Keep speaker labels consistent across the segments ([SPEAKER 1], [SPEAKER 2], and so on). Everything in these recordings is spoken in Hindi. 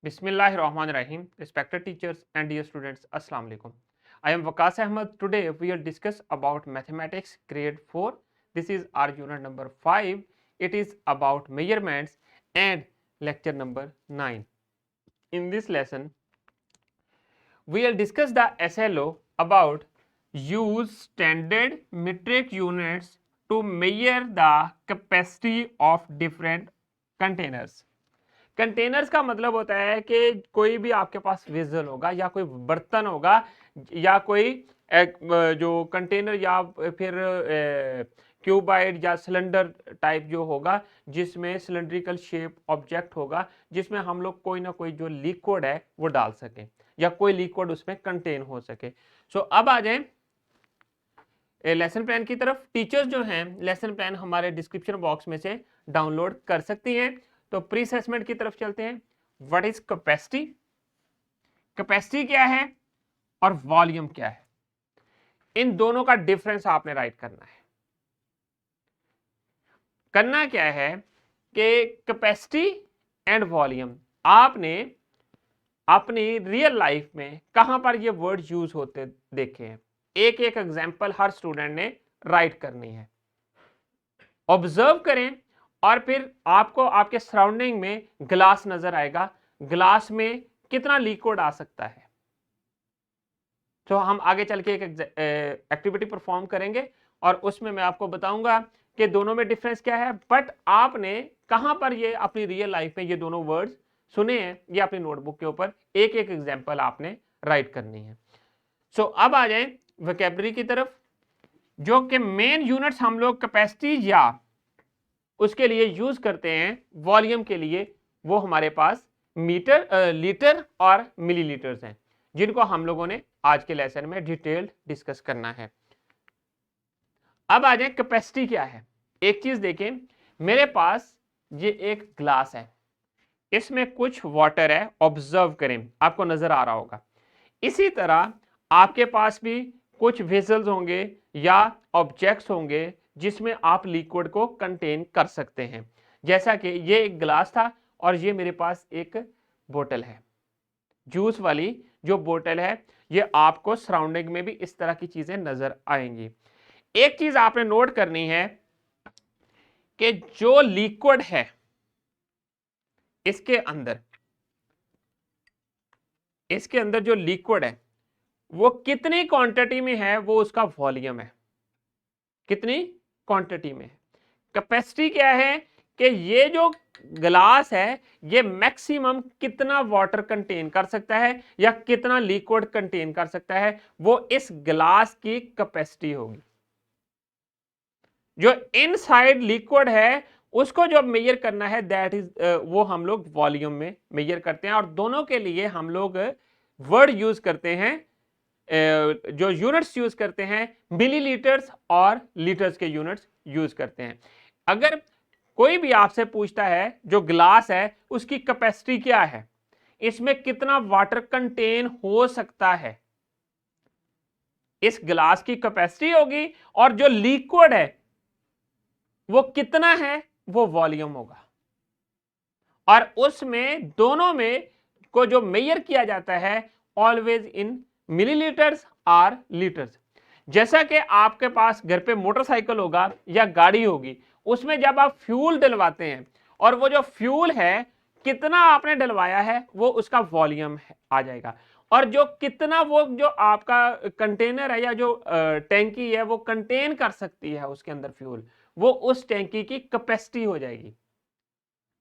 [SPEAKER 1] Bismillahirrahmanirrahim. Respected teachers and dear students, Assalamu alaikum. I am Waqas Ahmad. Today we will discuss about mathematics grade 4. This is our unit number 5. It is about measurements and lecture number 9. In this lesson, we will discuss the SLO about use standard metric units to measure the capacity of different containers. Containers का मतलब होता है कि कोई भी आपके पास वेसल होगा या कोई बर्तन होगा या कोई जो कंटेनर या फिर क्यूबाइड या सिलेंडर टाइप जो होगा जिसमें सिलेंड्रिकल शेप ऑब्जेक्ट होगा जिसमें हम लोग कोई ना कोई जो लिक्विड है वो डाल सकें या कोई लिक्विड उसमें कंटेन हो सके। सो अब आ जाएं लेसन प्लान की तरफ। टीचर्स जो हैं लेसन प्लान हमारे डिस्क्रिप्शन बॉक्स में से डाउनलोड कर सकती हैं। तो प्री असेसमेंट की तरफ चलते हैं। व्हाट इज कैपेसिटी, कैपेसिटी क्या है और वॉल्यूम क्या है, इन दोनों का डिफरेंस आपने राइट करना है। करना क्या है कि कैपेसिटी एंड वॉल्यूम आपने अपनी रियल लाइफ में कहां पर ये वर्ड यूज होते देखे हैं। एक एक एग्जाम्पल हर स्टूडेंट ने राइट करनी है। ऑब्जर्व करें और फिर आपको आपके सराउंडिंग में ग्लास नजर आएगा, ग्लास में कितना लिक्विड आ सकता है। तो हम आगे चल के एक एक्टिविटी परफॉर्म करेंगे और उसमें मैं आपको बताऊंगा कि दोनों में डिफरेंस क्या है। बट आपने कहां पर ये अपनी रियल लाइफ में ये दोनों वर्ड्स सुने हैं, ये अपनी नोटबुक के ऊपर एक एक एग्जाम्पल आपने राइट करनी है। सो अब आ जाए वोकैबुलरी की तरफ। जो कि मेन यूनिट्स हम लोग कैपेसिटी या उसके लिए यूज करते हैं वॉल्यूम के लिए, वो हमारे पास मीटर, लीटर और मिलीलीटर्स हैं, जिनको हम लोगों ने आज के लेसन में डिटेल्ड डिस्कस करना है। अब आ जाए कैपेसिटी क्या है। एक चीज देखें, मेरे पास ये एक ग्लास है, इसमें कुछ वाटर है। ऑब्जर्व करें, आपको नजर आ रहा होगा। इसी तरह आपके पास भी कुछ वेसल्स होंगे या ऑब्जेक्ट्स होंगे जिसमें आप लिक्विड को कंटेन कर सकते हैं। जैसा कि ये एक ग्लास था और ये मेरे पास एक बोतल है, जूस वाली जो बोतल है। ये आपको सराउंडिंग में भी इस तरह की चीजें नजर आएंगी। एक चीज आपने नोट करनी है कि जो लिक्विड है इसके अंदर जो लिक्विड है वो कितनी क्वांटिटी में है, वो उसका वॉल्यूम है। कितनी क्वांटिटी में। कैपेसिटी क्या है कि ये जो ग्लास है ये मैक्सिमम कितना वाटर कंटेन कर सकता है या कितना लिक्विड कंटेन कर सकता है, वो इस ग्लास की कैपेसिटी होगी। जो इनसाइड लिक्विड है उसको जो मेजर करना है दैट इज वो हम लोग वॉल्यूम में मेजर करते हैं। और दोनों के लिए हम लोग वर्ड यूज करते हैं, जो यूनिट्स यूज करते हैं मिलीलीटर्स और लीटर्स के यूनिट्स यूज करते हैं। अगर कोई भी आपसे पूछता है जो ग्लास है उसकी कैपेसिटी क्या है, इसमें कितना वाटर कंटेन हो सकता है, इस ग्लास की कैपेसिटी होगी और जो लिक्विड है वो कितना है वो वॉल्यूम होगा। और उसमें दोनों में को जो मेजर किया जाता है ऑलवेज इन मिलीलीटर्स और लीटर्स। जैसा कि आपके पास घर पे मोटरसाइकिल होगा या गाड़ी होगी, उसमें जब आप फ्यूल डलवाते हैं और वो जो फ्यूल है कितना आपने डलवाया है वो उसका वॉल्यूम आ जाएगा। और जो कितना वो जो आपका कंटेनर है या जो टैंकी है वो कंटेन कर सकती है उसके अंदर फ्यूल, वो उस टैंकी की कैपेसिटी हो जाएगी।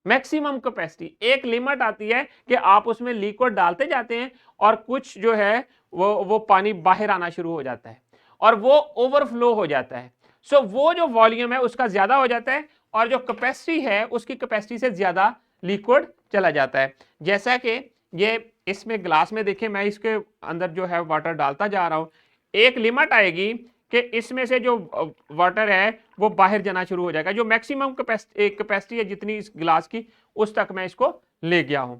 [SPEAKER 1] मैक्सिमम कैपेसिटी, एक लिमिट आती है कि आप उसमें लिक्विड डालते जाते हैं और कुछ जो है वो पानी बाहर आना शुरू हो जाता है और वो ओवरफ्लो हो जाता है। सो वो जो वॉल्यूम है उसका ज्यादा हो जाता है और जो कैपेसिटी है उसकी कैपेसिटी से ज्यादा लिक्विड चला जाता है। जैसा कि ये इसमें ग्लास में देखें, मैं इसके अंदर जो है वाटर डालता जा रहा हूं, एक लिमिट आएगी कि इसमें से जो वाटर है वो बाहर जाना शुरू हो जाएगा। जो मैक्सिमम कैपेसिटी है जितनी इस गिलास की उस तक मैं इसको ले गया हूं।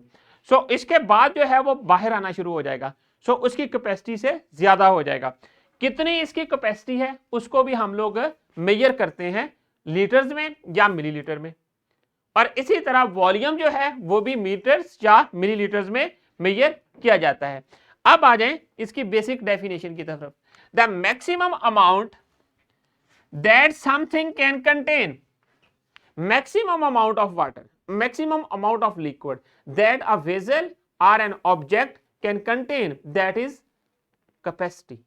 [SPEAKER 1] सो इसके बाद जो है वो बाहर आना शुरू हो जाएगा। सो उसकी कैपेसिटी से ज्यादा हो जाएगा। कितनी इसकी कैपेसिटी है उसको भी हम लोग मेजर करते हैं लीटर्स में या मिलीलीटर में। और इसी तरह वॉल्यूम जो है वो भी मीटर्स या मिलीलीटर्स में मेजर किया जाता है। अब आ जाएं इसकी बेसिक डेफिनेशन की तरफ। The maximum amount that something can contain, maximum amount of water, maximum amount of liquid that a vessel or an object can contain, that is capacity.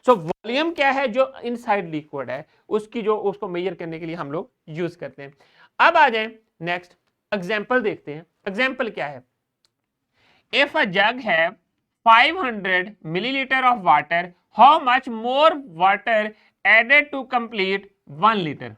[SPEAKER 1] So volume क्या है जो इनसाइड लिक्विड है उसकी जो उसको मेजर करने के लिए हम लोग यूज करते हैं। अब आ जाए नेक्स्ट एग्जांपल देखते हैं। एग्जांपल क्या है? इफ अ जग है 500 millilitre of water, how much more water added to complete 1 litre.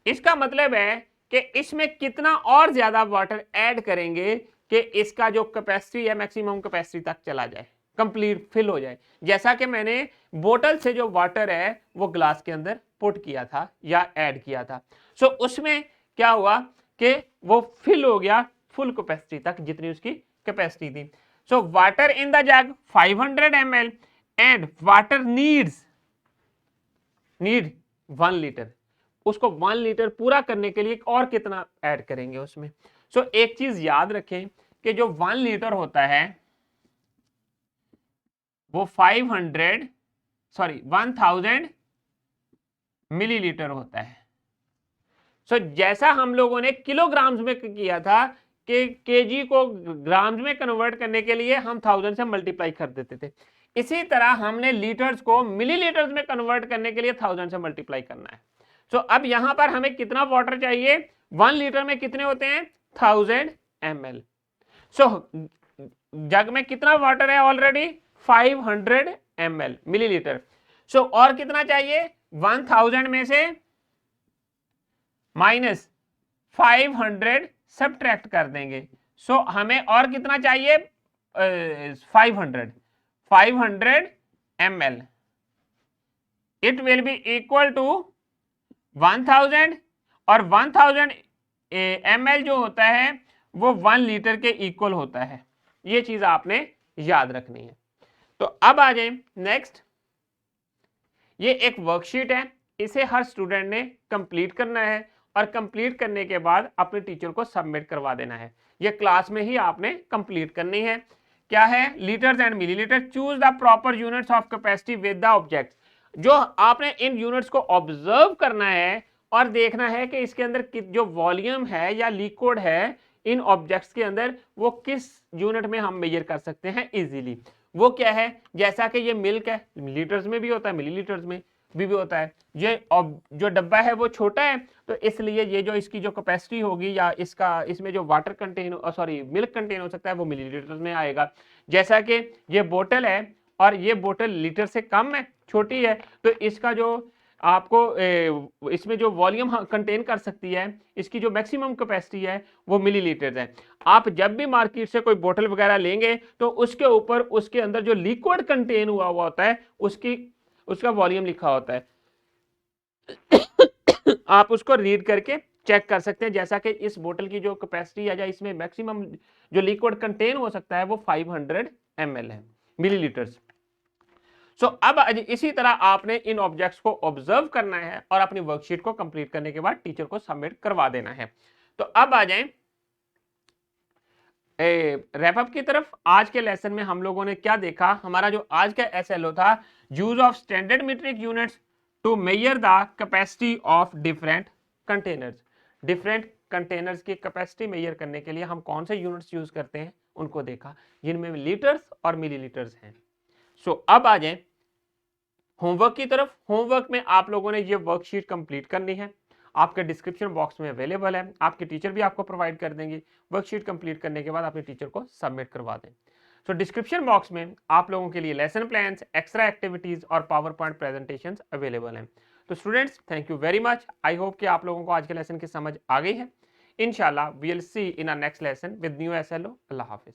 [SPEAKER 1] इसका मतलब है कि इसमें कितना और ज्यादा वाटर ऐड करेंगे कि इसका जो कैपेसिटी है मैक्सिमम कैपेसिटी तक चला जाए, कंप्लीट फिल हो जाए। जैसा कि मैंने बोतल से जो वाटर है वो ग्लास के अंदर पुट किया था या ऐड किया था, सो उसमें क्या हुआ कि वो फिल हो गया फुल कैपेसिटी तक जितनी उसकी कैपेसिटी थी। So water in the jug 500 ml and water need 1 litre. उसको 1 लीटर पूरा करने के लिए और कितना ऐड करेंगे उसमें। सो एक चीज याद रखें कि जो 1 लीटर होता है वो 1000 मिलीलीटर होता है। सो जैसा हम लोगों ने किलोग्राम्स में किया था कि केजी को ग्राम्स में कन्वर्ट करने के लिए हम 1000 से मल्टीप्लाई कर देते थे, इसी तरह हमने लीटर्स को मिलीलीटर्स में कन्वर्ट करने के लिए 1000 से मल्टीप्लाई करना है। सो अब यहां पर हमें कितना वाटर चाहिए? 1 लीटर में कितने होते हैं? 1000 ml। सो जग में कितना वाटर है? Already 500 ml millilitre. सो और कितना चाहिए? 1000 में से माइनस 500 सब्ट्रैक्ट कर देंगे। सो हमें और कितना चाहिए? 500 ml। It will be equal to 1000 और 1000 ml जो होता है वो 1 लीटर के इक्वल होता है। ये चीज आपने याद रखनी है। तो अब आ जाए नेक्स्ट। ये एक वर्कशीट है, इसे हर स्टूडेंट ने कंप्लीट करना है और कंप्लीट करने के बाद अपने टीचर को सबमिट करवा देना है। ये क्लास में ही आपने कंप्लीट करनी है। क्या है? Litres and millilitre. Choose the proper units of capacity with the object. जो आपने इन यूनिट्स को ऑब्जर्व करना है और देखना है कि इसके अंदर जो वॉल्यूम है या लिक्विड है इन ऑब्जेक्ट्स के अंदर वो किस यूनिट में हम मेजर कर सकते हैं इजीली। वो क्या है? जैसा कि ये मिल्क है, लीटर्स में भी होता है, मिलीलीटर्स में भी होता है। ये जो डब्बा है वो छोटा है तो इसलिए ये जो इसकी जो कैपेसिटी होगी या इसमें जो वाटर कंटेन मिल्क कंटेन हो सकता है वो मिलीलीटर्स में आएगा। जैसा कि ये बोतल है और ये बोतल लीटर से कम है, छोटी है, तो इसका जो आपको इसमें जो वॉल्यूम कंटेन कर सकती है, इसकी जो मैक्सिमम कैपेसिटी है वो मिलीलीटर है। आप जब भी मार्केट से कोई बोतल वगैरह लेंगे तो उसके ऊपर उसके अंदर जो लिक्विड कंटेन हुआ होता है उसका वॉल्यूम लिखा होता है। आप उसको रीड करके चेक कर सकते हैं। जैसा कि इस बोतल की जो कैपेसिटी है या इसमें मैक्सिमम जो लिक्विड कंटेन हो सकता है वो 500 ml है, मिलीलीटर्स। सो अब इसी तरह आपने इन ऑब्जेक्ट्स को ऑब्जर्व करना है और अपनी वर्कशीट को कंप्लीट करने के बाद टीचर को सबमिट करवा देना है। तो अब आ जाएं रैप अप की तरफ। आज के लेसन में हम लोगों ने क्या देखा? हमारा जो आज का एसएलओ था, use of standard metric units to measure the capacity of different containers. Different containers की कैपेसिटी मेजर करने के लिए हम कौन से यूनिट्स यूज करते हैं उनको देखा, जिनमें लीटर्स और मिलीलीटर्स हैं। सो अब आ जाएं होमवर्क की तरफ। होमवर्क में आप लोगों ने ये वर्कशीट कंप्लीट करनी है, आपके डिस्क्रिप्शन बॉक्स में अवेलेबल है, आपके टीचर भी आपको प्रोवाइड कर देंगे। वर्कशीट कंप्लीट करने के बाद अपने टीचर को सबमिट करवा दें। सो डिस्क्रिप्शन बॉक्स में आप लोगों के लिए लेसन प्लान्स, एक्स्ट्रा एक्टिविटीज और पावर पॉइंट प्रेजेंटेशंस अवेलेबल हैं। तो students, thank you very much. I hope कि आप लोगों को आज के लेसन की समझ आ गई है। इंशाल्लाह we will see in our next lesson with new SLO. अल्लाह हाफिज।